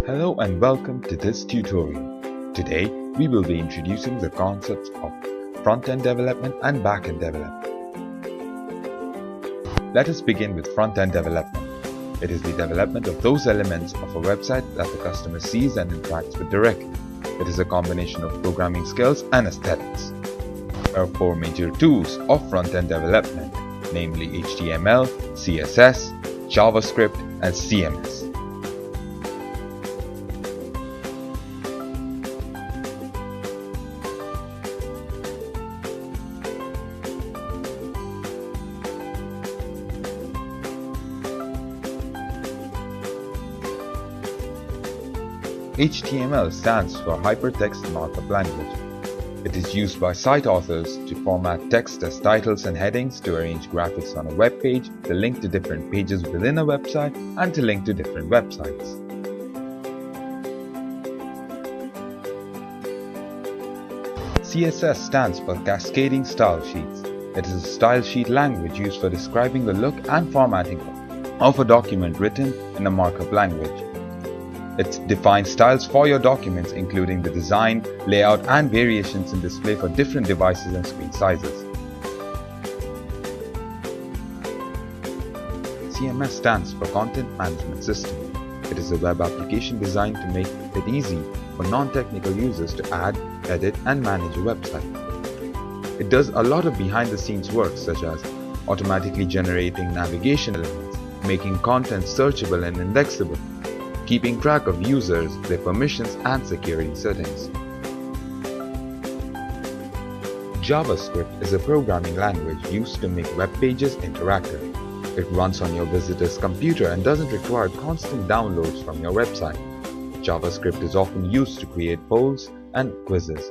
Hello and welcome to this tutorial. Today we will be introducing the concepts of front-end development and back-end development. Let us begin with front-end development. It is the development of those elements of a website that the customer sees and interacts with directly. It is a combination of programming skills and aesthetics. There are four major tools of front-end development, namely HTML, CSS, JavaScript, and CMS. HTML stands for Hypertext Markup Language. It is used by site authors to format text as titles and headings, to arrange graphics on a web page, to link to different pages within a website, and to link to different websites. CSS stands for Cascading Style Sheets. It is a style sheet language used for describing the look and formatting of a document written in a markup language. It defines styles for your documents, including the design, layout, and variations in display for different devices and screen sizes. CMS stands for Content Management System. It is a web application designed to make it easy for non-technical users to add, edit, and manage a website. It does a lot of behind-the-scenes work, such as automatically generating navigation elements, making content searchable and indexable, keeping track of users, their permissions, and security settings. JavaScript is a programming language used to make web pages interactive. It runs on your visitor's computer and doesn't require constant downloads from your website. JavaScript is often used to create polls and quizzes.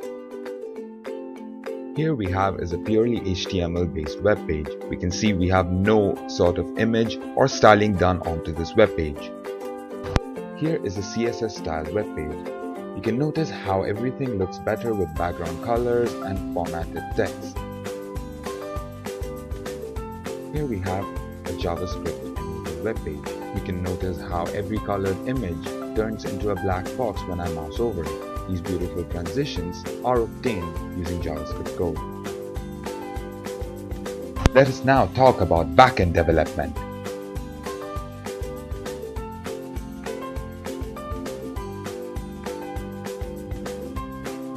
Here we have is a purely HTML based web page. We can see we have no sort of image or styling done onto this web page. Here is a CSS style web page. You can notice how everything looks better with background colors and formatted text. Here we have a JavaScript web page. You can notice how every colored image turns into a black box when I mouse over it. These beautiful transitions are obtained using JavaScript code. Let us now talk about backend development.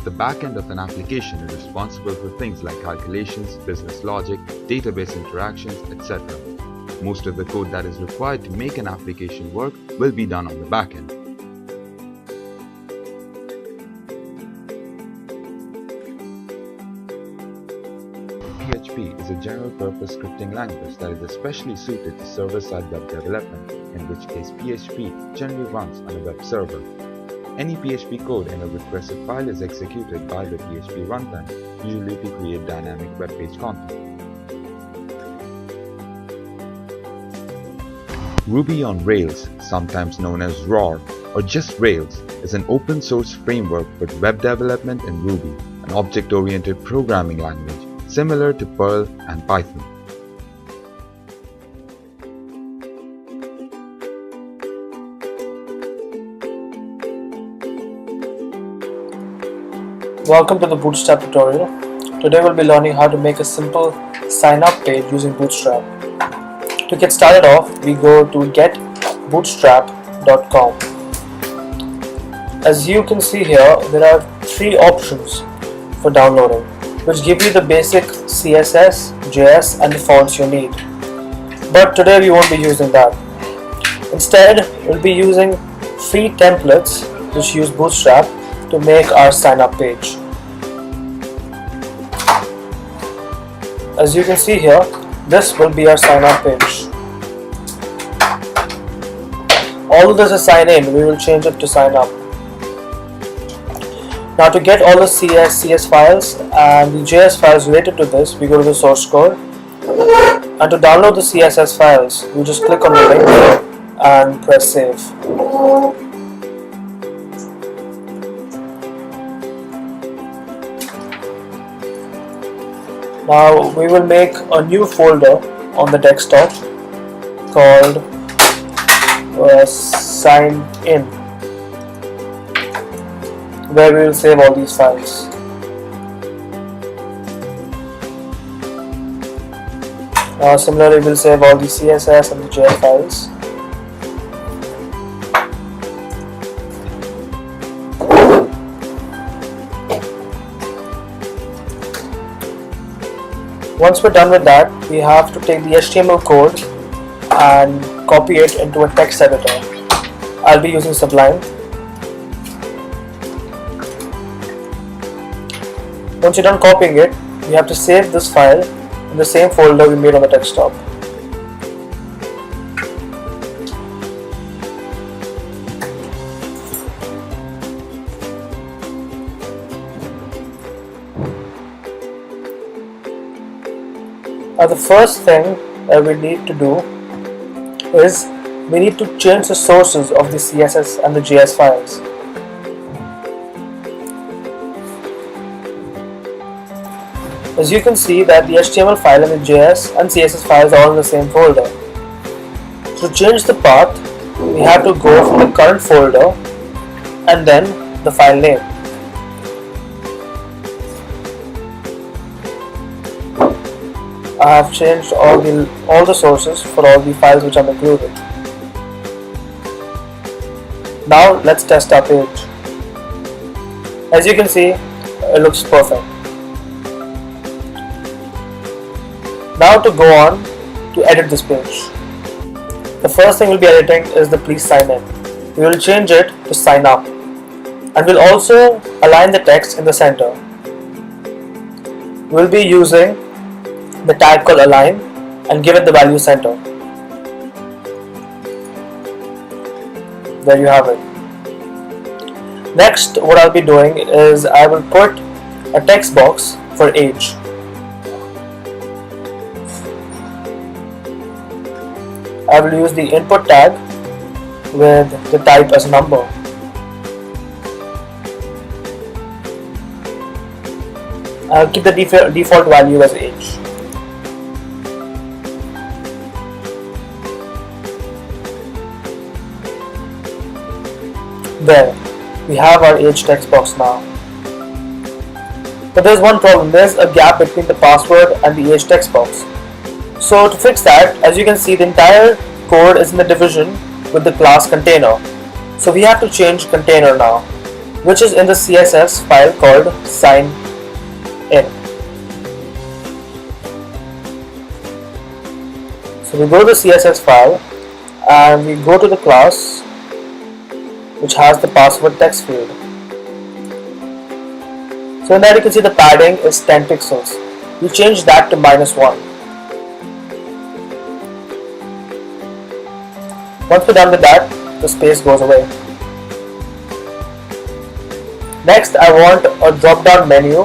The backend of an application is responsible for things like calculations, business logic, database interactions, etc. Most of the code that is required to make an application work will be done on the backend. PHP is a general-purpose scripting language that is especially suited to server-side web development, in which case PHP generally runs on a web server. Any PHP code in a requested file is executed by the PHP runtime, usually to create dynamic web page content. Ruby on Rails, sometimes known as ROR or just Rails, is an open source framework for web development in Ruby, an object-oriented programming language similar to Perl and Python. Welcome to the Bootstrap tutorial. Today we'll be learning how to make a simple sign-up page using Bootstrap. To get started off, we go to getbootstrap.com. As you can see here, there are three options for downloading, which give you the basic CSS, JS, and the fonts you need. But today we won't be using that. Instead, we'll be using free templates which use Bootstrap to make our sign-up page. As you can see here, this will be our sign-up page. Although this is sign in, we will change it to sign up. Now to get all the CS files and the JS files related to this, we go to the source code. And to download the CSS files, we just click on the link and press save. Now we will make a new folder on the desktop called sign in. where we will save all these files. Similarly, we'll save all the CSS and the JS files. Once we're done with that, we have to take the HTML code and copy it into a text editor. I'll be using Sublime. Once you're done copying it, you have to save this file in the same folder we made on the desktop. The first thing that we need to do is we need to change the sources of the CSS and the JS files. As you can see that the HTML file and the JS and CSS files are all in the same folder. To change the path, we have to go from the current folder and then the file name. I have changed all the sources for all the files which are included. Now let's test our page. As you can see, it looks perfect. Now to go on to edit this page. The first thing we'll be editing is the please sign in. We will change it to sign up. And we'll also align the text in the center. We'll be using the tag called align and give it the value center. There you have it. Next, what I'll be doing is I will put a text box for age. I will use the input tag with the type as number. I'll keep the default value as age. There, we have our age text box now. But there's one problem, there's a gap between the password and the age text box. So to fix that, as you can see, the entire code is in the division with the class container. So we have to change container now, which is in the CSS file called sign in. So we go to the CSS file and we go to the class which has the password text field. So in that you can see the padding is 10 pixels. We change that to -1. Once we're done with that, the space goes away. Next, I want a drop down menu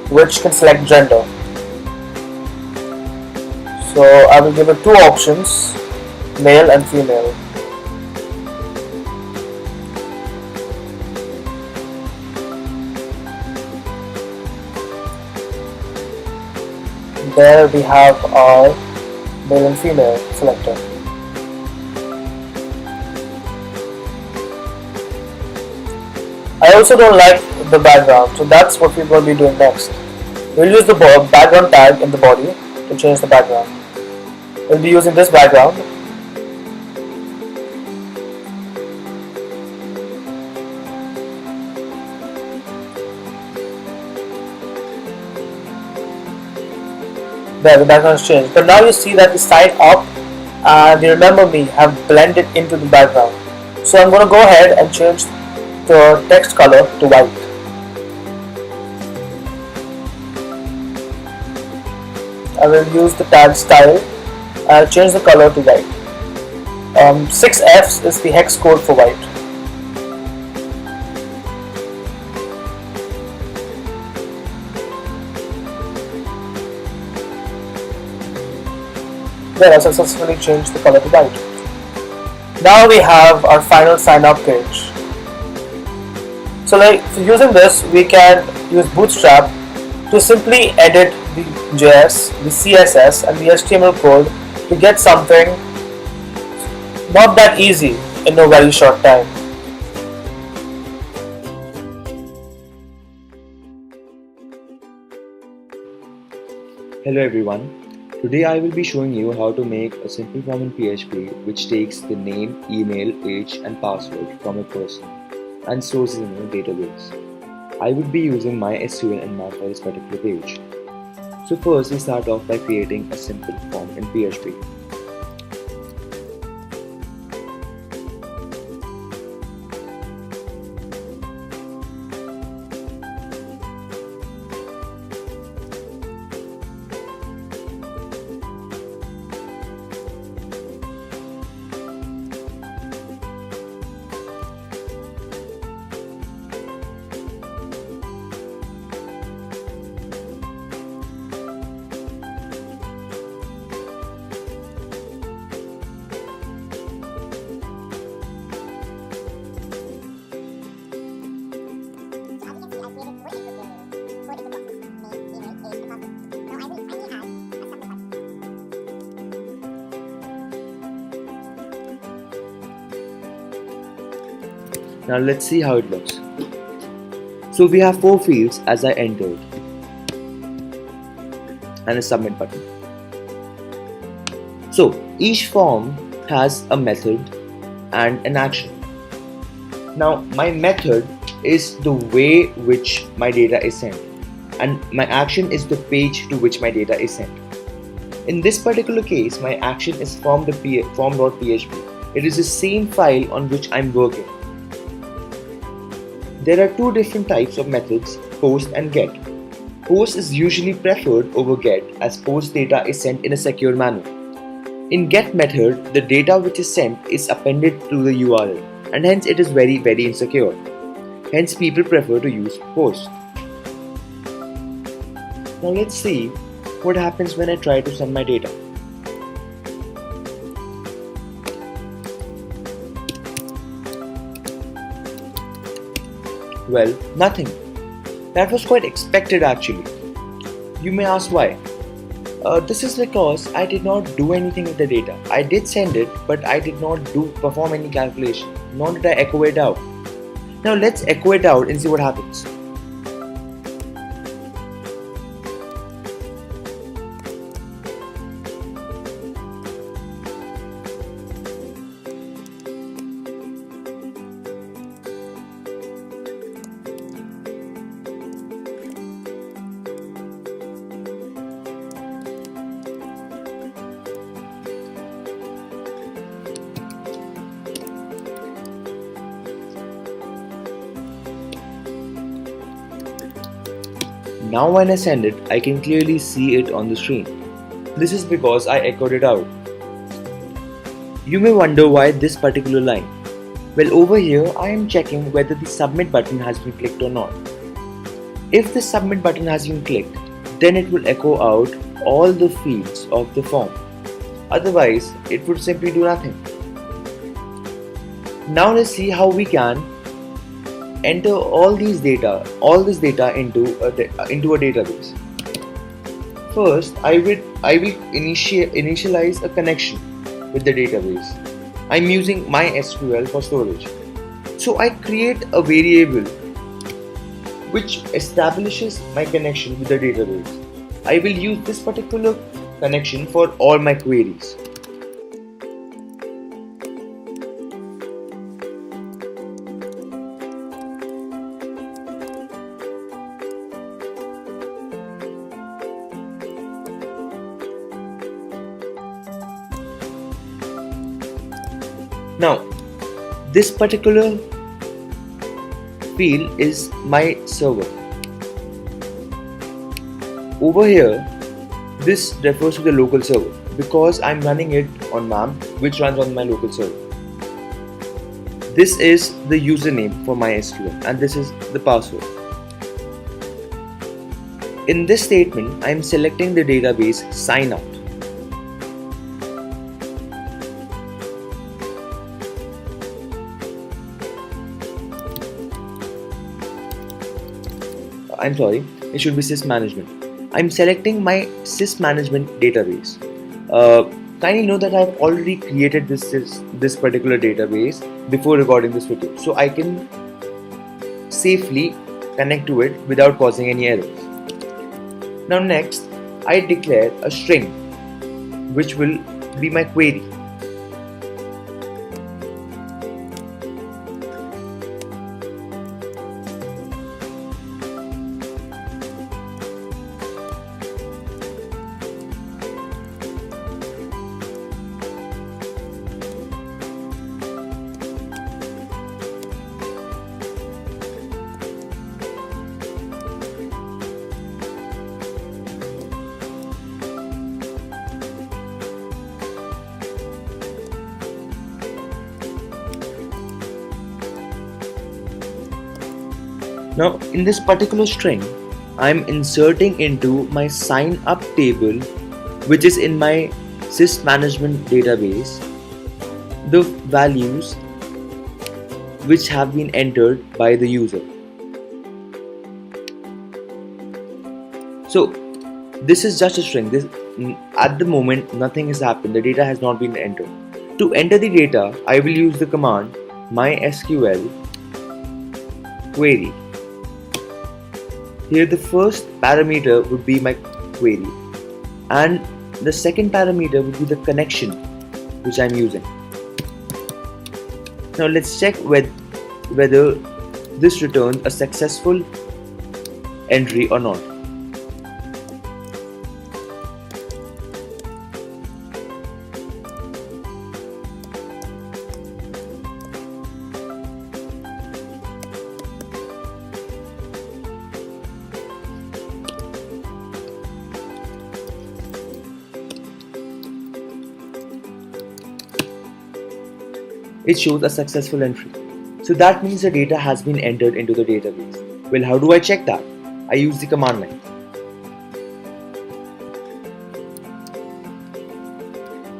which can select gender. So I will give it two options, male and female. There we have our male and female selected. I also don't like the background, so that's what we're going to be doing next. We'll use the background tag in the body to change the background. We'll be using this background. There, the background has changed. But now you see that the sign up and the remember me have blended into the background. So I'm going to go ahead and change the text color to white. I will use the tag style and change the color to white. 6Fs is the hex code for white. There, I successfully changed the color to white. Now we have our final sign up page. So using this, we can use Bootstrap to simply edit the JS, the CSS and the HTML code to get something not that easy in a very short time. Hello everyone. Today I will be showing you how to make a simple form in PHP which takes the name, email, age and password from a person and stores it in a database. I would be using MySQL and Math for this particular page. So first we start off by creating a simple form in PHP. Now let's see how it looks. So we have 4 fields as I entered and a submit button. So each form has a method and an action. Now my method is the way which my data is sent and my action is the page to which my data is sent. In this particular case, my action is form.php. It is the same file on which I'm working. There are 2 different types of methods, post and get. Post is usually preferred over get as post data is sent in a secure manner. In get method, the data which is sent is appended to the URL and hence it is very insecure. Hence people prefer to use post. Now let's see what happens when I try to send my data. Well, nothing. That was quite expected actually. You may ask why. This is because I did not do anything with the data. I did send it, but I did not perform any calculation, nor did I echo it out. Now let's echo it out and see what happens. Now when I send it, I can clearly see it on the screen. This is because I echoed it out. You may wonder why this particular line. Well, over here I am checking whether the submit button has been clicked or not. If the submit button has been clicked, then it will echo out all the fields of the form. Otherwise, it would simply do nothing. Now let's see how we can enter all this data into a database. First, I will initialize a connection with the database. I'm using MySQL for storage. So I create a variable which establishes my connection with the database. I will use this particular connection for all my queries. Now, this particular field is my server. Over here, this refers to the local server because I'm running it on MAM, which runs on my local server. This is the username for MySQL and this is the password. In this statement, I'm selecting the database sign out. I'm sorry, it should be sysmanagement. I'm selecting my sysmanagement database. Kindly know that I've already created this particular database before recording this video, so I can safely connect to it without causing any errors. Now next, I declare a string which will be my query. Now in this particular string, I am inserting into my sign up table, which is in my sys management database, the values which have been entered by the user. So this is just a string. At the moment nothing has happened, the data has not been entered. To enter the data, I will use the command mysql query. Here the first parameter would be my query and the second parameter would be the connection which I am using. Now let's check whether this returns a successful entry or not. It shows a successful entry. So that means the data has been entered into the database. Well, how do I check that? I use the command line.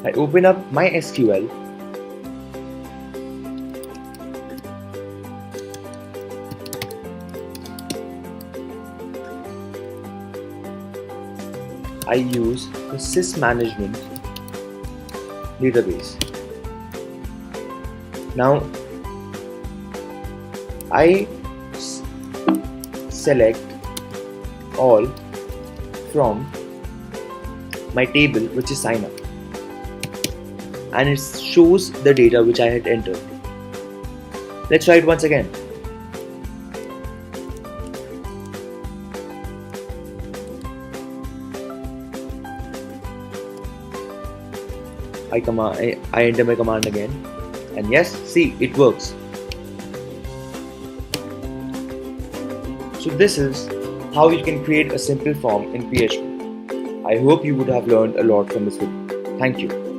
I open up MySQL. I use the sys management database. Now I select all from my table, which is sign up, and it shows the data which I had entered. Let's try it once again. I enter my command again, and yes, see, it works. So this is how you can create a simple form in PHP. I hope you would have learned a lot from this video. Thank you.